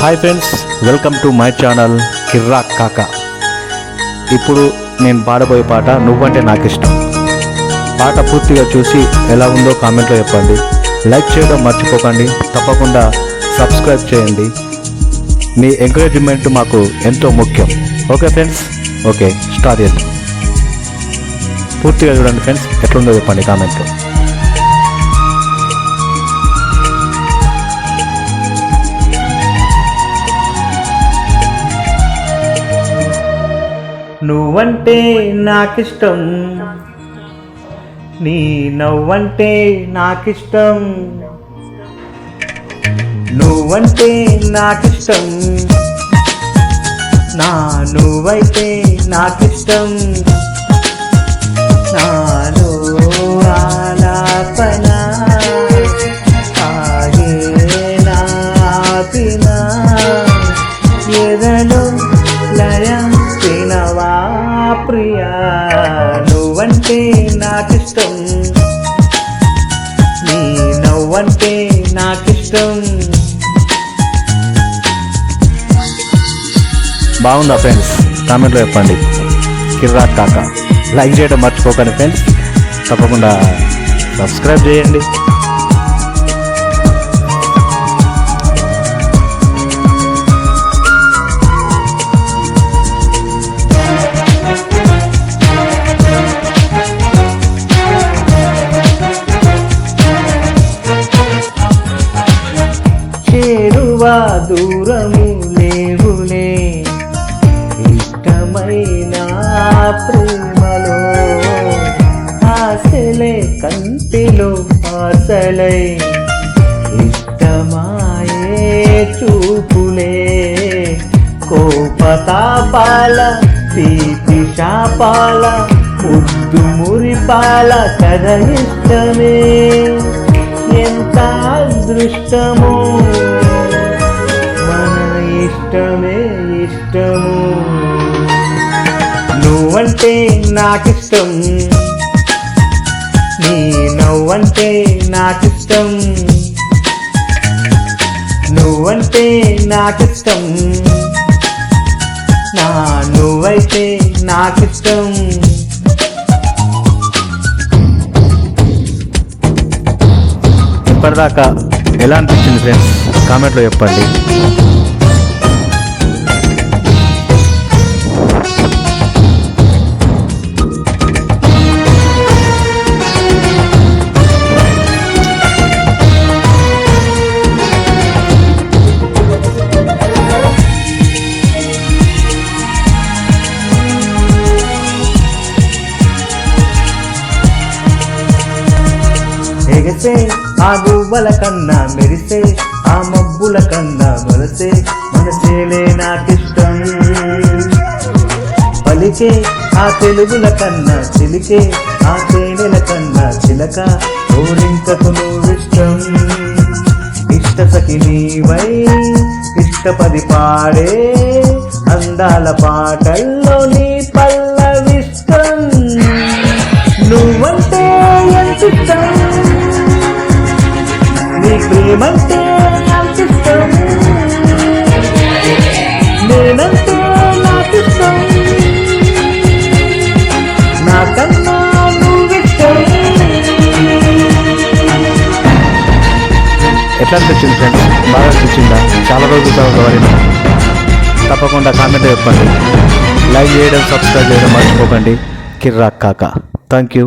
Hi friends, welcome to my channel Kirrak Kaka. ఇప్పుడు నేను పాడబోయే పాట నువ్వంటే నాకు ఇష్టం. పాట పూర్తిగా చూసి ఎలా ఉందో కామెంట్లో చెప్పండి. లైక్ చేయడం మర్చిపోకండి. తప్పకుండా సబ్స్క్రైబ్ చేయండి. మీ ఎంకరేజ్మెంట్ మాకు ఎంతో ముఖ్యం. ఓకే ఫ్రెండ్స్, ఓకే స్టార్ట్ చేద్దాం. పూర్తిగా చూడండి ఫ్రెండ్స్, ఎట్లుందో చెప్పండి కామెంట్లో. నువ్వంటే నాకిష్టం, నీ నవ్వంటే నాకిష్టం. నువ్వంటే నాకిష్టం, నా నువ్వైతే నాకిష్టం. నాలో ఆలాపన ఆగేనా ఆపినా ఎదలో లయం తినవా ప్రియా. నువ్వంటే నాకిష్టం, నీ నవ్వంటే నాకిష్టం. బాగుందా ఫ్రెండ్స్? కామెంట్లో చెప్పండి. కిర్రాక్ కాకా. లైక్ చేయడం మర్చిపోకండి ఫ్రెండ్స్. తప్పకుండా సబ్స్క్రైబ్ చేయండి. చేరువా దూరము లేవులే ఇష్టమైన ప్రేమలో. ఆశలే కంటిలో ఆశలై ఇష్టమాయే చూపులే. కోపతాపాల తీపి శాపాల ముద్దు మురిపాల కథ ఇష్టమే. ఎంత అదృష్టమో మన ఇష్టమే ఇష్టము. నువ్వంటే నాకిష్టం, నీ నవ్వంటే నాకిష్టం. నువ్వంటే నాకిష్టం, నా నువ్వైతే నాకిష్టం. ఇప్పటిదాకా ఎలా అనిపించింది ఫ్రెండ్స్? కామెంట్లో చెప్పండి. ఎగసే ఆ గువ్వల కన్నా మెరిసే, ఆ మబ్బుల కన్నా మొలసే మనసేలే నాకిష్టం. పలికే ఆ తెలుగుల కన్నా చిలికే, ఆ తేనెల కన్నా చిలక ఓరింకకు నువ్విష్టం. ఇష్ట సఖి నీవై ఇష్టపది పాడే అందాల పాటల్లో నీ పల్లవిష్టం. నువ్వంటే ఎంతిష్టం, నీ ప్రేమంటే నాకిష్టం. నేనంటే నాకిష్టం, నాకన్నా నువ్విష్టం. ఎట్లా అనిపించింది ఫ్రెండ్స్? బాగా అనిపించిందా? చాలా రోజుల తర్వాత వాడిన. తప్పకుండా కామెంట్ చెప్పండి. లైక్ చేయడం, సబ్స్క్రైబ్ చేయడం మర్చిపోకండి. కిర్రాక్ కాకా. Thank you.